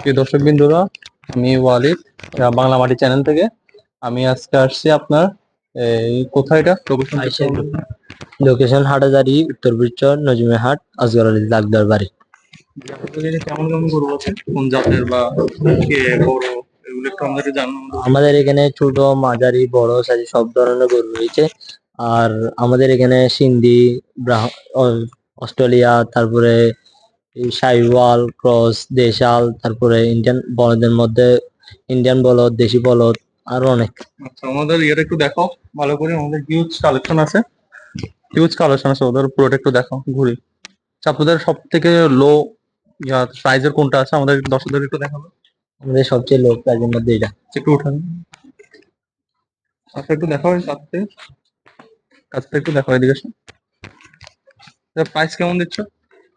প্রিয় দর্শক বিন্দুরা, আমি ওয়ালিদ বাংলা মাটি চ্যানেল থেকে। আমি আজকে আসছি আপনার এই কোথায় এটা লোকেশন আইসের লোকেশন হাটাজারি, উত্তর পূর্ব নজমে হাট, আসগর আলী লাগদার বাড়ি। কেমন কেমন গরু আছে, কোন জাতের বা কে বড়, এগুলো একটু আমাদেরকে জানানো। আমাদের এখানে ছোট, মাঝারি, বড় সাইজ সব ধরনের গরু রয়েছে। আর আমাদের এখানে সিন্ধি, অস্ট্রেলিয়া, তারপরে এই শাহিওয়াল, ক্রস, দেশাল, তারপরে ইন্ডিয়ান বলদের মধ্যে ইন্ডিয়ান বলদ, দেশি বলদ, আরো অনেক। আচ্ছা, আমাদের ইয়েটা একটু দেখো ভালো করে। আমাদের হিউজ কালেকশন আছে ওদের পুরোটা একটু দেখো ঘুরি। আচ্ছা, আপনাদের সব থেকে লো প্রাইজের কোনটা আছে আমাদের দর্শকদের একটু দেখাবো। আমাদের সবচেয়ে লো প্রাইজের মধ্যে এটা। একটু উঠান, আচ্ছা একটু দেখাও এই কাছ থেকে একটু দেখাও এদিকে। প্রাইস কেমন দিচ্ছ?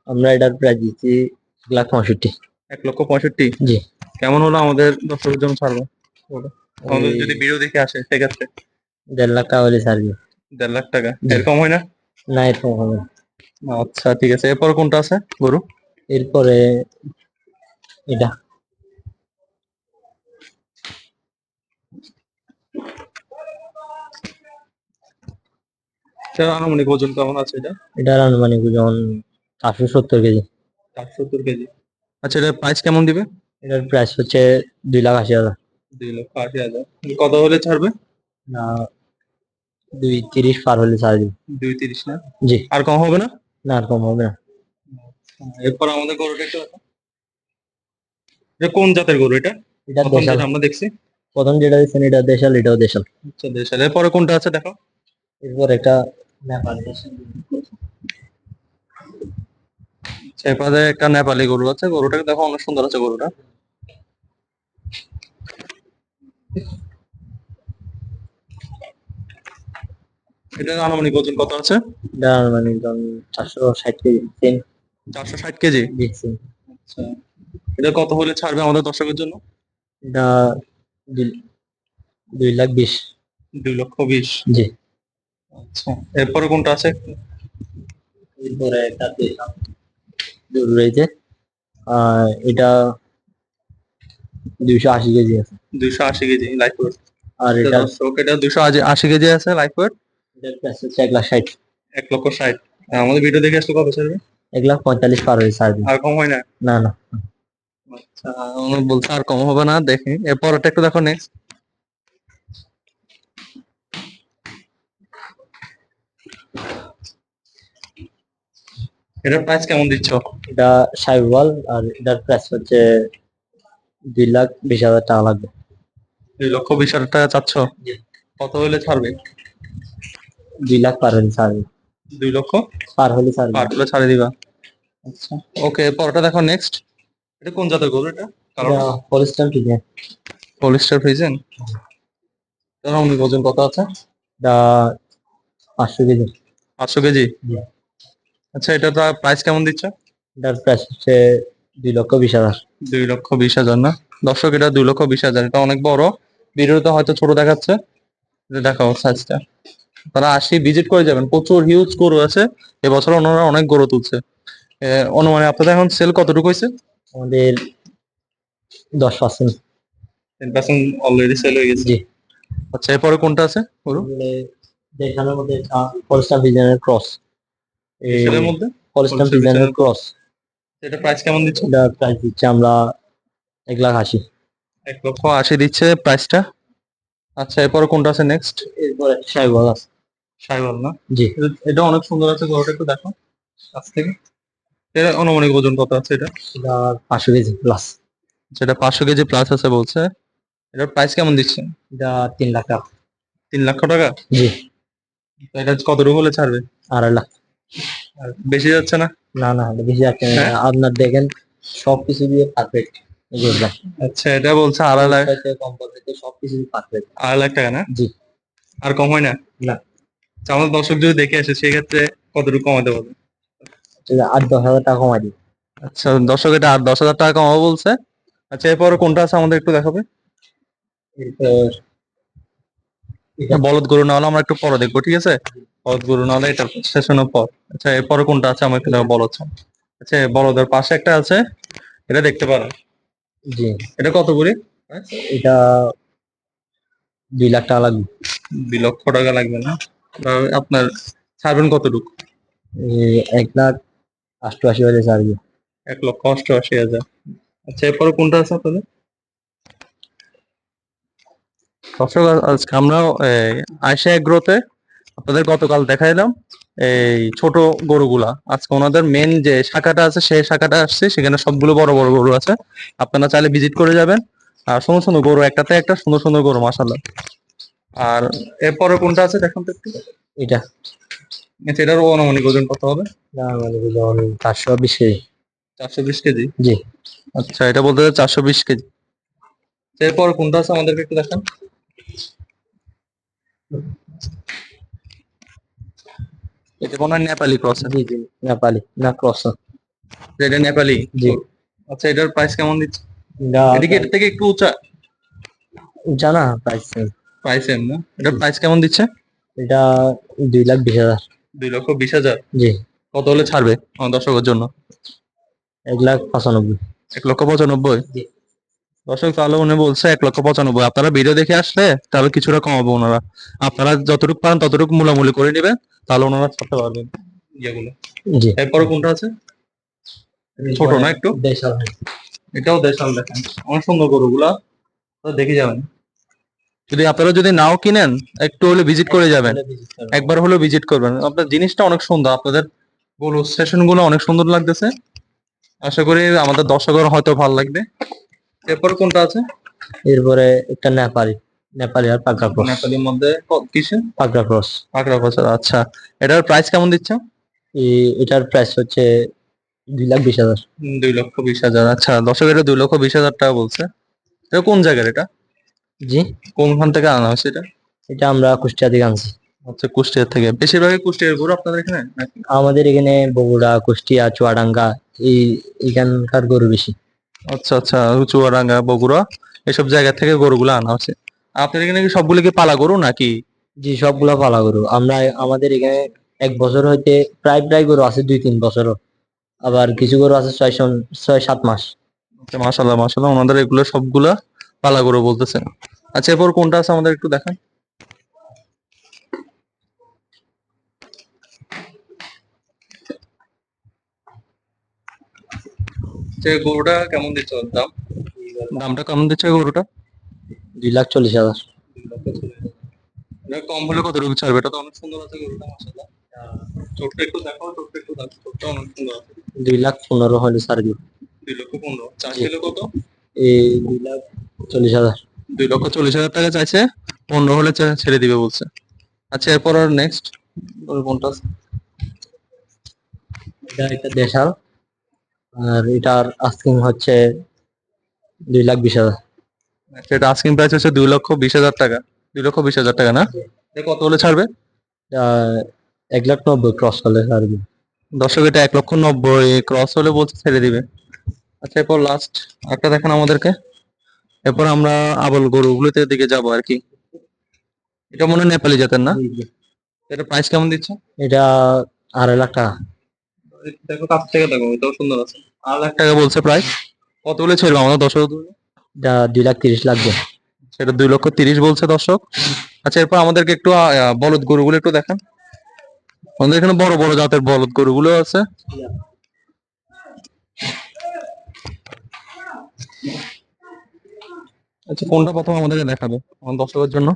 আমরা এটার প্রাইস দিচ্ছি 1,65,000। 1,65,000। জি। কেমন হলো আমাদের দর্শকের জন্য ছাড়বো বলো? আমাদের এই যদি ভিডিও দেখে আসে সেক্ষেত্রে 1.5 লাখ টাকা হলে ছাড়বে। 1,50,000 জি। এরকম হয় না? না, এরকম হবে না। আচ্ছা ঠিক আছে, এরপর কোনটা আছে গরু? এরপরে এটা সেটা আনুমানিক ওজন কেমন আছে এটা? এটার আনুমানিক ওজন 470 কেজি। 470 কেজি। আচ্ছা, এটার প্রাইস কেমন দিবে? এটার প্রাইস হচ্ছে 2,80,000। 2,80,000। কত হলে ছাড়বে? না, 2,30 পার হলে ছাড় দিন। 2,30 না? জি। আর কম হবে না? না, আর কম হবে না। এরপর আমাদের গরুটা একটু দেখো। এটা কোন জাতের গরু এটা? এটা প্রথম দেশাল। যেটা আমরা দেখছি। প্রথম যেটা দিচ্ছেন এটা দেশাল, এটাও দেশাল। আচ্ছা, দেশাল। এরপরে কোনটা আছে দেখো। এরপর একটা নেপালি দেশাল। আচ্ছা, এরপরে একটা নেপালি গরু আছে, গরুটাকে দেখো অনেক সুন্দর আছে গরুটা। এটার আনুমানিক ওজন কত আছে? এটা আনুমানিক ওজন 460 কেজি সেম। 460 কেজি। জি সেম। আচ্ছা, এটা কত হলে ছাড়বে আমাদের দর্শকের জন্য? এটা 2,20,000। 2,20,000। জি। আচ্ছা, এরপরে কোনটা আছে? এরপরে একটা দেশাল গরু রয়েছে। এটা 280 কেজি আছে। 280 কেজি লাইফ ওয়েট। আর এটা দর্শক, এটা 280 কেজি আছে লাইফ ওয়েট। এটার প্রাইস হচ্ছে 1,60,000। 1,60,000। আমাদের ভিডিও দেখে আসলে কত ছাড়বে? 1,45,000 পার হয়ে ছাড় দিন। আর কম হয় না? না না। আচ্ছা, আমরা বলছে আর কম হবে না, দেখি এরপরটা একটু দেখো নেক্সট। এটার প্রাইস কেমন দিচ্ছ? এটা সাইওয়াল, আর এটার প্রাইস হচ্ছে 2,20,000 টাকা লাগবে। 2,20,000 টাকা চাচ্ছ? কত হলে ছাড়বে? 2 লাখ পার হলে ছাড়বে। 2 লক্ষ পার হলে ছাড়বে। পার হলে ছাড়ে দিবা? আচ্ছা, ওকে, এরপরটা দেখো নেক্সট। এটা কোন জাতের গরু এটা? এটা কালোটা? Holstein Friesian. Polyester Friesen. তার অনেক ওজন কত আছে? এটা 500 কেজি। 500 কেজি। জি। আচ্ছা, এটা প্রাইস কেমন দিচ্ছ? এটার প্রাইস হচ্ছে 2,20,000। 2,20,000 না? দর্শক, এটা 2,20,000, এটা অনেক বড়। ভিডিওতে হয়তো ছোট দেখাচ্ছে। এটা দেখাও সাইজটা। তারা আসি ভিজিট করে যাবেন, প্রচুর হিউজ গরু আছে। এবছর ওনারা অনেক গরু তুলছে। অনুমানে আপনাদের এখন সেল কতটুকু হয়েছে? আমাদের 10%। 10% অলরেডি সেল হয়ে গেছে। জি। আচ্ছা, এরপরে কোনটা আছে গরু? এগুলো দেখানোর মধ্যে হলস্টাইন ফ্রিজিয়ানের ক্রস। এই সেলের মধ্যে হলস্টাইন ফ্রিজিয়ানের ক্রস। এটা প্রাইস কেমন দিচ্ছ? এটা প্রাইস দিচ্ছি আমরা 1,80,000। 1,80,000 দিচ্ছে প্রাইসটা। আচ্ছা, এরপরে কোনটা আছে নেক্সট? এরপরে সাইওয়াল আছে। সাইওয়াল না? জি। এটা অনেক সুন্দর আছে গরুটা, একটু দেখো কাছ থেকে। এটা অনুমানিক ওজন কত আছে এটা? এটা 500 কেজি প্লাস। যেটা 500 কেজি প্লাস আছে বলছে। এটার প্রাইস কেমন দিচ্ছে? এটা 3 লাখ টাকা। 3,00,000 টাকা। জি। তো এটা কতটুকু হলে ছাড়বে? 2,50,000। আর বেশি যাচ্ছে না? না না, এটা বেশি যাচ্ছে না। হ্যাঁ। আপনার দেখেন সবকিছু দিয়ে পারফেক্ট। আচ্ছা, এটা বলছে 2,50,000। কম পদ্ধতিতে সবকিছু পারফেক্ট। 2,50,000 টাকা না? জি। আর কম হয় না? না। আচ্ছা, আমাদের দর্শক যদি দেখে আসে সেক্ষেত্রে কতটুকু কমাতে পারবে? 8-10 হাজার টাকা কমাই দিই। আচ্ছা, দর্শক, এটা আর 10,000 টাকা কমাবো বলছে। আচ্ছা, এরপরে কোনটা আছে আমাদের একটু দেখাবে। এরপর এটা বলদ গরু না হলে আমরা একটু পরে দেখবো, ঠিক আছে? বলদ গরু না হলে এটা সেশনের পর। আচ্ছা, এরপরে কোনটা আছে আমার একটু দেখো, বলদ ছাড়া। আচ্ছা, বলদের পাশে একটা আছে, এটা দেখতে পারো। জি, এটা কত করে? এটা 2 লাখ টাকা লাগবে। 2 লক্ষ টাকা লাগবে না? আপনার ছাড়বেন কতটুকু? 1,88,000 হলে ছাড়বে। 1,88,000। আচ্ছা, এরপরে কোনটা আছে আপনাদের? দর্শক, আজকে আমরা আয়শা এগ্রোতে আপনাদের গতকাল দেখাইলাম এই ছোট গরুগুলা। আজকে ওনাদের মেন যে শাখাটা আছে সেই শাখাটা আসছে, সেখানে সবগুলো বড় বড় গরু আছে। আপনারা চাইলে ভিজিট করে যাবেন। আর সুন্দর সুন্দর গরু, একটাতে একটা সুন্দর সুন্দর গরু, মাশাল্লাহ। আর এরপরে কোনটা আছে দেখুন তো একটু। এটা আচ্ছা, এটার অনুমানিক ওজন কত হবে? না মানে যেমন 420 কেজি। 420 কেজি? জি, আচ্ছা, এটা বলতে 420 কেজি। এরপর কোনটা আছে আমাদেরকে একটু দেখান। এটা মনে হয় নেপালি ক্রস। জি, জি, নেপালি না ক্রস। এটা নেপালি। জি, আচ্ছা, এটার প্রাইস কেমন দিচ্ছে? এটা এটা কি এর থেকে একটু উঁচা? জানা প্রাইস সেম। প্রাইস এম না? এটার প্রাইস কেমন দিচ্ছে? এটা 2,20,000। 2,20,000। জি, কত হলে ছাড়বে আমার দর্শকের জন্য? 1,95,000। 1,95,000? জি, দর্শক, তাহলে উনি বলছে 1,95,000। আপনারা ভিডিও দেখে আসলে তাহলে কিছুটা কমাবো ওনারা। আপনারা যতটুকু পান ততটুকু মূলামূলি করে নেবেন, তাহলে ওনারা ছাড়তে পারবেন ইয়েগুলো। জি। এরপরে কোনটা আছে? ছোট না একটু? দেশাল। এটাও দেশাল, দেখেন অনেক সুন্দর গরুগুলা, তো দেখে যাবেন। যদি আপনারা নাও কিনেন, একটু হলে ভিজিট করে যাবেন। একবার হলেও ভিজিট করবেন, আপনার জিনিসটা অনেক সুন্দর। আপনাদের গরু স্টেশন গুলো অনেক সুন্দর লাগতেছে। আশা করি আমাদের দর্শকের হয়তো ভালো লাগবে। এরপর কোনটা আছে? এরপরে একটা নেপালি, নেপালি আর পাগড়া ক্রস। নেপালির মধ্যে কিসে? পাগড়া ক্রস। পাকড়া বছর, আচ্ছা। এটার প্রাইস কেমন দিচ্ছে? এটার প্রাইস হচ্ছে 2,20,000। 2,20,000। আচ্ছা দর্শক, এটা 2,20,000 টাকা বলছে। এটা কোন জায়গার এটা? জি, কোনখান থেকে আনা হয়েছে এটা? এটা আমরা কুষ্টিয়া থেকে আনছি। আচ্ছা, কুষ্টিয়া থেকে। বেশিরভাগই কুষ্টিয়ার গরু আপনাদের এখানে নাকি? আমাদের এখানে বগুড়া, কুষ্টিয়া, চুয়াডাঙ্গা এই এখানকার গরু বেশি। আচ্ছা আচ্ছা, চুয়াডাঙ্গা, বগুড়া এসব জায়গা থেকে গরুগুলো আনা হচ্ছে। আপনার এখানে কি সবগুলো কি পালা গরু নাকি? জি, সবগুলা পালা গরু। আমাদের এখানে 1 বছর হইতে প্রায় প্রায় গরু আছে 2-3 বছরও। আবার কিছু গরু আছে 6-7 মাস। আচ্ছা, মাশাল্লাহ মাশাল্লাহ, ওনাদের এগুলো সবগুলা পালা গরু বলতেছেন। আচ্ছা, এরপর কোনটা আছে আমাদের একটু দেখান। যে গরুটা কেমন দিচ্ছে ওর দাম? দামটা কেমন দিচ্ছে গরুটা? 2,40,000। এটা কম হলে কতটুকু ছাড়বে? এটা তো অনেক সুন্দর আছে গরুটা, মাশাআল্লাহ। চোখটা একটু দেখো, চোখটা একটু দেখো, চোখটা অনেক সুন্দর আছে। 2,15,000 হলে ছাড়বি। 2,15,000 জি, চাইছিল কত? এই 2,40,000। 2,40,000 টাকা চাইছে। 15 হলে ছেড়ে দিবে বলছে। আচ্ছা, এরপর আর নেক্সট কোনটা আছে? এটা একটা দেশাল। আর এটার আস্কিং হচ্ছে 2,20,000। সেটা আস্কিং প্রাইস হচ্ছে 2,20,000 টাকা। 2,20,000 টাকা না? এটা কত হলে ছাড়বে? আহ, 1,90,000 ক্রস হলে ছাড়বি। দর্শক, এটা 1,90,000 ক্রস হলে বলছে ছেড়ে দিবে। আচ্ছা, এরপর লাস্ট একটা দেখেন আমাদেরকে। এরপর আমরা আবল গরুগুলোতে দিকে যাবো আর কি। এটা মনে হয় নেপালি জাতের না? জি, জি। এটা প্রাইস কেমন দিচ্ছে? এটা 2,50,000 টাকা। দেখো কাছ থেকে দেখো, এটাও সুন্দর আছে। 8 লাখ টাকা বলছে প্রাইস। কত বলে ছিল আমাদের দর্শক? এটা 2,30,000 লাগবে। সেটা 2,30,000 বলছে দর্শক। আচ্ছা, এরপর আমাদেরকে একটু বলদ গরুগুলো একটু দেখান। আমাদের এখানে বড় বড় জাতের বলদ গরুগুলো আছে। আচ্ছা, কোনটা প্রথম আমাদেরকে দেখাবে আমার দর্শকের জন্য?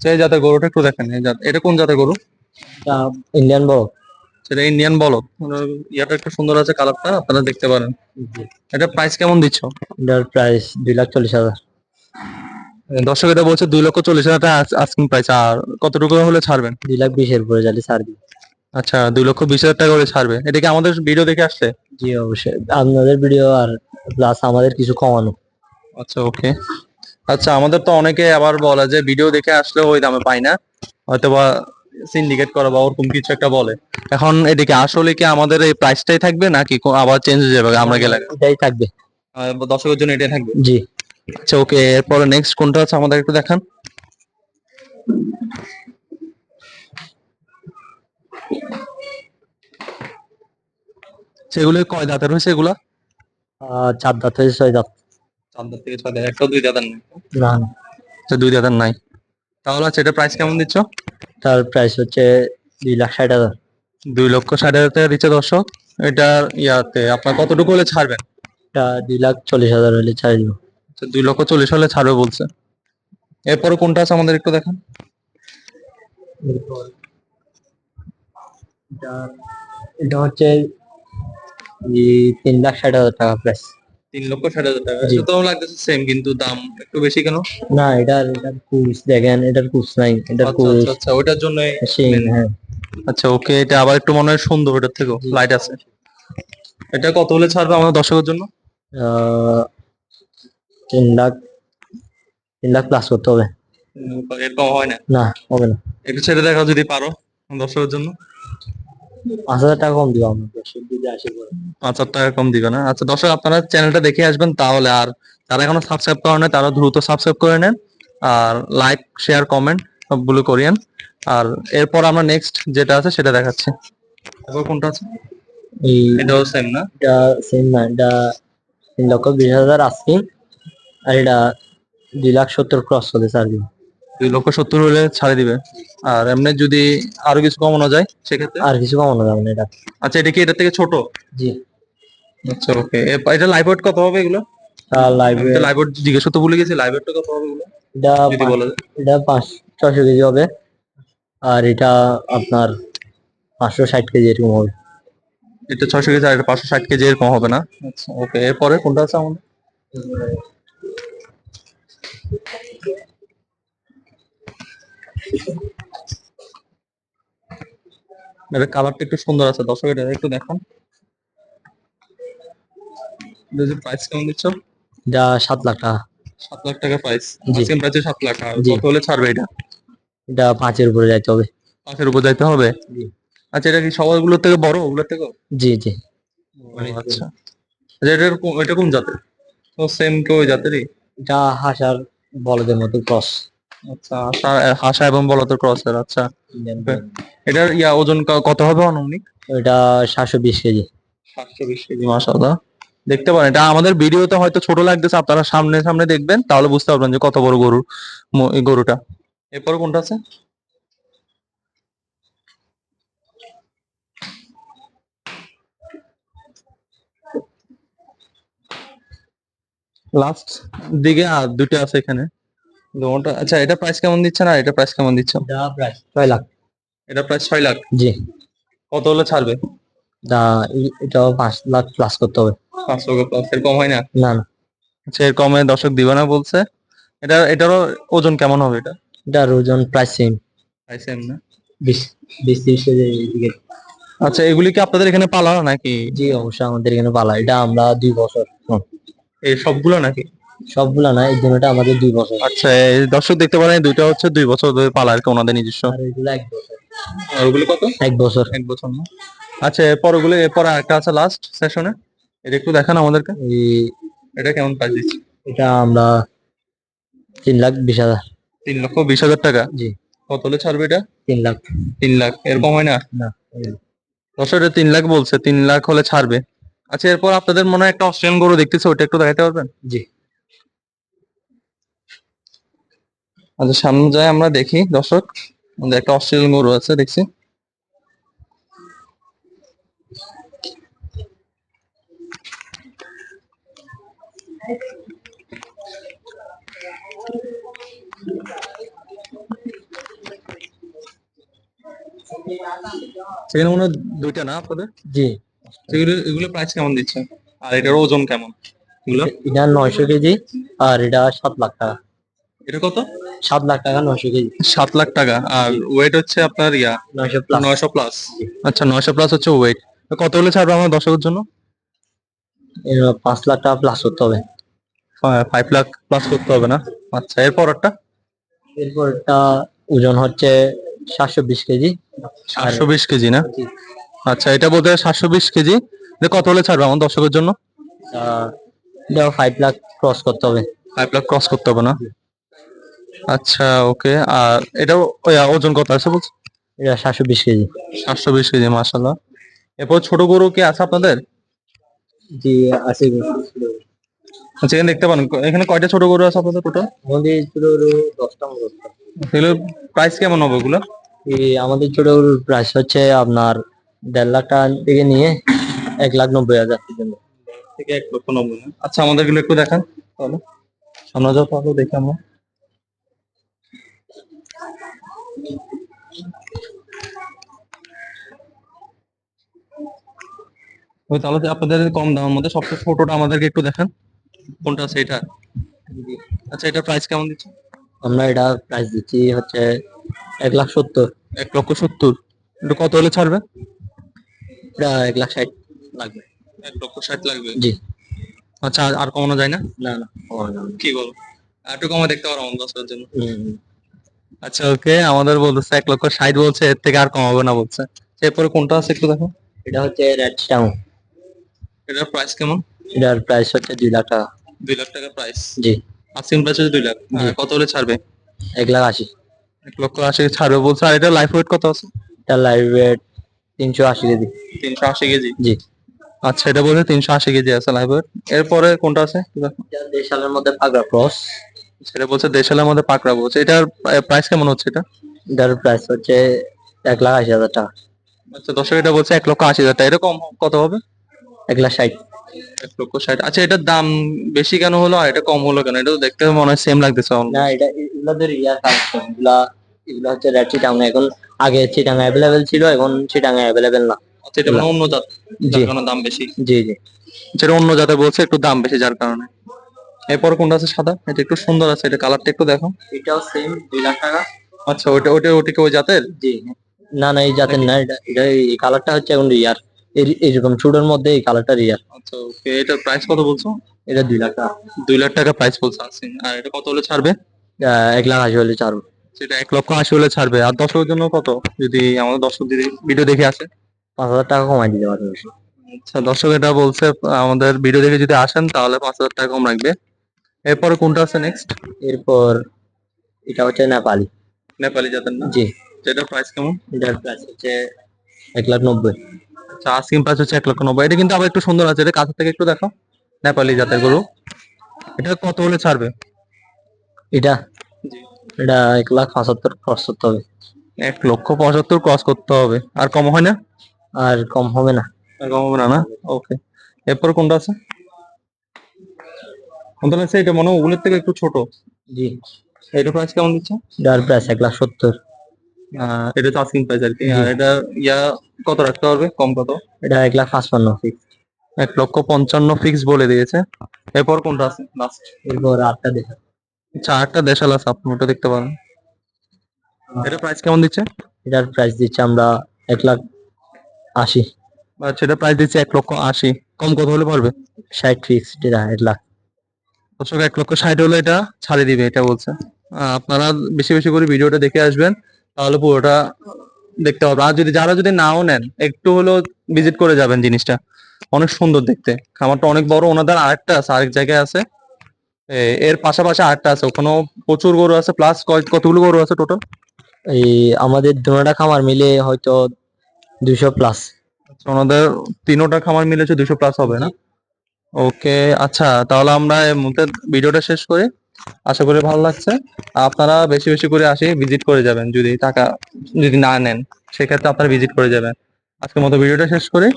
সেই জাতের গরুটা একটু দেখেন। এই জাত, এটা কোন জাতের গরু? এটা ইন্ডিয়ান বড়। সেটা ইন্ডিয়ান বলদ। ইয়াটা একটু সুন্দর আছে, কালারটা আপনারা দেখতে পারেন। জি। এটা প্রাইস কেমন দিচ্ছ? এটার প্রাইস 2,40,000। দর্শক, এটা বলছে 2,40,000 টাকা আস্কিং প্রাইস। আর কতটুকু হলে ছাড়বেন? 2,20,000 পরে যালে ছাড়বি। আচ্ছা, 2,20,000 টাকা করে ছাড়বে। এটা কি আমাদের ভিডিও দেখে আসছে? জি, অবশ্যই আপনাদের ভিডিও আর প্লাস আমাদের কিছু কমানো। আচ্ছা, ওকে। আচ্ছা, আমাদের তো অনেকে আবার বলে যে ভিডিও দেখে আসলে ওই দামে পাই না, হয়তোবা সিন্ডিকেট করা বা ওরকম কিছু একটা বলে। এখন এদিকে আসলে কি আমাদের এই প্রাইসটাই থাকবে নাকি আবার চেঞ্জ হয়ে যাবে আমরা গেলে? এটাই থাকবে। দর্শকের জন্য এটাই থাকবে। জি, আচ্ছা, ওকে। এরপরে নেক্সট কোনটা আছে আমাদের একটু দেখান। সেগুলো কয় দাঁতের হয়েছে এগুলা? চার দাঁত হয়েছে, ছয় দাঁত। 4 দাঁত থেকে 6 দাঁত, একটা দুই দাঁত নাই? না না। আচ্ছা, দুই দাঁত নাই। তাহলে আচ্ছা, এটা প্রাইস কেমন দিচ্ছ? তার প্রাইস হচ্ছে 2,60,000। 2,60,000 টাকা দিচ্ছে দর্শক। এটার ইয়াতে আপনার কতটুকু হলে ছাড়বেন? এটা 2,40,000 হলে ছাড়ে দিব। আচ্ছা, 2,40,000 হলে ছাড়বে বলছে। এরপরে কোনটা আছে আমাদের একটু দেখান। এরপর এটা এটা হচ্ছে 3,60,000 টাকা প্রাইস। 3,60,000 টাকা। জি। এটা তো লাগতেছে সেম, কিন্তু দাম একটু বেশি কেন? না, এটার কুচ দেখেন, এটার কুচ নাই, এটার আচ্ছা কুচ আচ্ছা আচ্ছা, ওইটার জন্য। শিং। হ্যাঁ। আচ্ছা ওকে, এটা আবার একটু মনে হয় সুন্দর, ওটার থেকেও জি। লাইট আছে। এটা কত হলে ছাড়বে আমাদের দর্শকের জন্য? আহ, 3,00,000, 3,00,000 প্লাস করতে হবে। এর কম হয় না? না, হবে না। একটু ছেড়ে দেখাও যদি পারো আমার দর্শকের জন্য। 5,000 টাকা কম দিব আমরা, দর্শক যদি আসে পরে। 5,000 টাকা কম দিবে না? আচ্ছা দর্শক, আপনারা চ্যানেলটা দেখে আসবেন তাহলে। আর যারা এখনো সাবস্ক্রাইব করেন নাই, তারা দ্রুত সাবস্ক্রাইব করে নেন। আর লাইক, শেয়ার, কমেন্ট সবগুলো করিয়েন। আর এরপর আমরা নেক্সট যেটা আছে সেটা দেখাচ্ছি। এরপর কোনটা আছে? এই এটাও সেম না? এটা সেম না, এটা 3,20,000 আস্কিং, আর এটা 2,70,000 ক্রস হলে ছাড় দিব। 2,70,000 হলে ছাড়ে দিবে। আর এমনি যদি আরো কিছু কমানো যায় সেক্ষেত্রে? আর কিছু কমানো যাবে না এটা। আচ্ছা, এটা কি এটার থেকে ছোট? জি। আচ্ছা ওকে, এটা লাইভ ওয়েট কত হবে এগুলো? লাইভ আমি তো লাইভ ওয়েট জিজ্ঞেস করতে ভুলে গেছি, লাইভ ওয়েটটা কত হবে এগুলো এটা যদি বলা যায়? এটা 600 কেজি হবে, আর এটা আপনার 560 কেজি এরকম হবে। এটা 600 কেজি আর এটা 560 কেজি, এরকম হবে না? আচ্ছা ওকে, এরপরে কোনটা আছে আমাদের? এটা কালারটা একটু সুন্দর আছে দর্শক, এটা একটু দেখান। প্রাইস কেমন দিচ্ছ? এটা 7,00,000 টাকা। 7 লাখ টাকা প্রাইস? জি। আজকের প্রাইসে 7 লাখ। আর জি। কত হলে ছাড়বে এটা? এটা 5-এর উপরে যাইতে হবে। 5-এর উপর যাইতে হবে? জি। আচ্ছা, এটা কি সবাইগুলোর থেকে বড়, ওগুলোর থেকে? জি জি। আচ্ছা। আচ্ছা, এটা কোন জাতের? তো সেম কি ওই জাতেরই? এটা হাঁস আর বলদের মতো ক্রস। আচ্ছা, হাসা এবং বলদের ক্রসের। আচ্ছা okay. এটার ওজন কত হবে অনুমানিক? এটা 720 কেজি। 720 কেজি, মাশাআল্লাহ। দেখতে পারেন, এটা আমাদের ভিডিওতে হয়তো ছোট লাগতেছে, আপনারা সামনে সামনে দেখবেন তাহলে বুঝতে পারবেন যে কত বড় গরু এই গরুটা। এরপরে কোনটা আছে? লাস্ট দিকে আর দুটো আছে এখানে। আচ্ছা, এটা প্রাইস কেমন দিচ্ছেন আর এটা প্রাইস কেমন দিচ্ছ? এটা প্রায় 6,00,000। এটা প্রাইস 6 লাখ। জি। কত হলে ছাড়বে? এটাও 5,00,000 প্লাস করতে হবে। 500 প্লাস, এর কম হয় না? না না। আচ্ছা, এর কমে দর্শক দিবে না বলছে। এটারও ওজন কেমন হবে এটা? এটার ওজন প্রায় সেম, প্রাইস সেম না? 20-30 কেজি এদিকে। আচ্ছা, এগুলি কি আপনাদের এখানে পালা নাকি? জি অবশ্যই, আমাদের এখানে পালা। এটা আমরা 2 বছর। এই সবগুলো নাকি? সবগুলা না, এই জন্যটা আমাদের 2 বছর। আচ্ছা, এই দর্শক দেখতে পারেন, এই দুইটা হচ্ছে 2 বছর ধরে পালা আর কি, ওনাদের নিজস্ব। আর এগুলো 1 বছর। আর ওগুলো কত? 1 বছর। 1 বছর না? আচ্ছা, এরপর আরেকটা আছে লাস্ট সেশনে, এটা একটু দেখান আমাদেরকে। এটা কেমন প্রাইস দিচ্ছি? এটা আমরা 3,20,000। 3,20,000 টাকা? জি। কত হলে ছাড়বে এটা? 3,00,000। 3 লাখ, এরকম হয় না? না। দর্শক, এটা 3 লাখ বলছে, 3 লাখ হলে ছাড়বে। আচ্ছা, এরপর আপনাদের মনে হয় একটা অস্ট্রেলিয়ান গরু দেখতেছে, ওটা একটু দেখাতে পারবেন? জি। আচ্ছা, সামনে যায় আমরা দেখি দর্শক, আমাদের একটা অস্ট্রেলিয়ান গরু আছে দেখছি। সেখানে মনে হয় দুইটা না আপনাদের? জি। এগুলো প্রাইস কেমন দিচ্ছে? আর এটার ওজন কেমন এগুলো? এটা 900 কেজি, আর এটা 7,00,000 টাকা। এটা কত? 7,00,000 টাকা 900 কেজি। 7 লাখ টাকা। আর ওয়েট হচ্ছে আপনার 900 প্লাস। 900 প্লাস। জি। আচ্ছা, 900 প্লাস হচ্ছে ওয়েট। কত হলে ছাড়বে আমার দর্শকের জন্য? 5,00,000 টাকা প্লাস করতে হবে। 5 লাখ প্লাস করতে হবে না? আচ্ছা, এরপর একটা এরপর এটা ওজন হচ্ছে 720 কেজি। আর 720 কেজি না? জি, আচ্ছা, এটা বলতে 720 কেজি। এটা কত হলে ছাড়বে আমার দর্শকের জন্য? এটা 5,00,000 ক্রস করতে হবে। 5 লাখ ক্রস করতে হবে না? আচ্ছা ওকে। আর এটাও ওজন কত আছে বলছে? এটা 720 কেজি। 720 কেজি, মাশাআল্লাহ। এরপর ছোট গরু কি আছে আপনাদের? জি আছে। আচ্ছা এখানে দেখতে পারেন এখানে কয়টা ছোট গরু আছে আপনাদের টোটাল? আমাদের ছোট গরু 10টা মতো। এগুলোর প্রাইস কেমন হবে ওগুলো? আমাদের ছোট গরুর প্রাইস হচ্ছে আপনার 1.5 লাখ টাকা থেকে নিয়ে 1,90,000 পর্যন্ত। থেকে 1,90,000 না? আচ্ছা আমাদের এগুলো একটু দেখান তাহলে, সামনে যাও তাহলে দেখি আমরা। ওই তাহলে আপনাদের কম দামের মধ্যে সবচেয়ে ছোটটা আমাদেরকে একটু দেখান, কোনটা আছে এটা? আচ্ছা এটার প্রাইস কেমন দিচ্ছে? আমরা এটা প্রাইস দিচ্ছি হচ্ছে 1,70,000। 1,70,000। একটু কত হলে ছাড়বে? এটা 1,60,000 লাগবে। 1,60,000 লাগবে? জি। আচ্ছা আর আর কমানো যায় না? না না হবে না। কি বল, আর একটু কমে দেখতে পারো আমাদের দশের জন্য? হুম, আচ্ছা ওকে, আমাদের বলতেছে 1,60,000 বলছে, এর থেকে আর কমাবে না বলছে। এরপরে কোনটা আছে একটু দেখো। এটা হচ্ছে রেড টাউন। এটার প্রাইস কেমন? এটার প্রাইস হচ্ছে 2 লাখ টাকা। 2 লাখ টাকা প্রাইস? জি। আস্কিং প্রাইস হচ্ছে 2 লাখ। জি। কত হলে ছাড়বে? 1,80,000। 1,80,000 ছাড়বে বলছে। আর এটা লাইফ ওয়েট কত আছে? এটা লাইভ ওয়েট 380 কেজি। 380 কেজি? জি। আচ্ছা এটা বলছে 380 কেজি আছে লাইভ ওয়েট। এরপরে কোনটা আছে একটু দেখো। এটা দেশালের মধ্যে পাগড়া ক্রস। সেটা বলছে দেশালের মধ্যে পাকড়া বলছে। এটার প্রাইস কেমন হচ্ছে এটা? এটার প্রাইস হচ্ছে 1,80,000 টাকা। আচ্ছা দর্শক এটা বলছে 1,80,000 টাকা। এরকম কত হবে? 1,60,000। 1,60,000। আচ্ছা এটার দাম বেশি কেন হলো আর এটা কম হলো কেন? এটা তো দেখতে মনে হয় সেম লাগতেছে না almost। এটা এগুলাদের ইয়ার কালেকশন এগুলা হচ্ছে রেড চিটাং। এখন আগে চিটাং অ্যাভেলেবেল ছিল, এখন চিটাং অ্যাভেলেবেল না। আচ্ছা এটা মানে অন্য জাত, জি যার কারণে দাম বেশি। জি জি। যেটা অন্য জাতে বলছে একটু দাম বেশি যার কারণে। এরপর কোনটা আছে সাদা? এটা একটু সুন্দর আছে, এটা কালারটা একটু দেখো। এটাও সেম 2 লাখ টাকা। আচ্ছা ওটা ওটা ওটা কি ওই জাতের? জি। না না এই জাতের না, এটা এটা এই কালারটা হচ্ছে এখন রিয়ার। এরকম চুড়োর মধ্যে এই কালারটা রিয়ার। আচ্ছা ওকে, এটার প্রাইস কত বলছো? এটা 2 লাখ টাকা। 2 লাখ টাকা প্রাইস বলছে আছে। আর এটা কত হলে ছাড়বে? 1,80,000 হলে ছাড়বো। সেটা 1,80,000 হলে ছাড়বে। আর দর্শকের জন্য কত, যদি আমাদের দর্শক যদি ভিডিও দেখে আসে? 5,000 টাকা কমাই দিতে পারবো। আচ্ছা দর্শক এটা বলছে আমাদের ভিডিও দেখে যদি আসেন তাহলে 5,000 টাকা কম রাখবে। এরপরে কোনটা আছে নেক্সট? এরপর এটা হচ্ছে নেপালি। নেপালি জাতের না? জি। সেটার প্রাইস কেমন? এটার প্রাইস হচ্ছে 1,90,000। আচ্ছা আস্কিং প্রাইস হচ্ছে 1,90,000। এটা কিন্তু আবার একটু সুন্দর আছে, এটা কাছে থেকে একটু দেখো। নেপালি জাতের গরু। এটা কত হলে ছাড়বে? এটা জি। এটা 1,75,000 খরচ করতে হবে। 1,75,000 ক্রস করতে হবে, আর কম হয় না? আর কম হবে না। আর কম হবে না না? ওকে। এরপর কোনটা আছে? কোনটা আছে? এটা মনে হয় ওগুলোর থেকে একটু ছোট। জি। এটা প্রাইস কেমন দিচ্ছে? এটার প্রাইস 1,70,000। এটা তো আস্কিং প্রাইস আর কি। জি। আর এটা ইয়া কত রাখতে পারবে, কম কত? এটা 1,55,000 ফিক্স। 1,55,000 ফিক্স বলে দিয়েছে। এরপর কোনটা আছে লাস্ট? এরপর আটটা দেখা। আচ্ছা আরেকটা দেশাল আছে, আপনি ওটা দেখতে পারেন। এটা প্রাইস কেমন দিচ্ছে? এটার প্রাইস দিচ্ছি আমরা 1,80,000। আচ্ছা এটা প্রাইস দিচ্ছে 1,80,000। কম কত হলে পারবে? 60 ফিক্স। এটা 1,00,000। দর্শক 1,60,000 হলে এটা ছাড়ে দিবে এটা বলছে। আপনারা বেশি বেশি করে ভিডিওটা দেখে আসবেন, তাহলে পুরোটা দেখতে পারবেন। আর যদি যারা যদি নাও নেন একটু হলেও ভিজিট করে যাবেন, জিনিসটা অনেক সুন্দর দেখতে। খামারটা অনেক বড়। ওনাদের আরেকটা আছে, আরেক জায়গায় আছে। এর পাশাপাশি আরেকটা আছে, ওখানেও প্রচুর গরু আছে। প্লাস কতগুলো গরু আছে টোটাল? এই আমাদের দুটোটা খামার মিলে হয়তো 200 প্লাস। ওনাদের তিনোটা খামার মিলেছে 200 প্লাস হবে না? ওকে। আচ্ছা তাহলে আমরা এই মুহূর্তে ভিডিওটা শেষ করি। আশা করি ভালো লাগছে। আপনারা বেশি বেশি করে আসি ভিজিট করে যাবেন, যদি টাকা যদি না নেন সেক্ষেত্রে আপনারা ভিজিট করে যাবেন। আজকের মতো ভিডিওটা শেষ করি,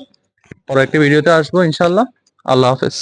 পরে একটি ভিডিওতে আসবো ইনশাল্লাহ। আল্লাহ হাফেজ।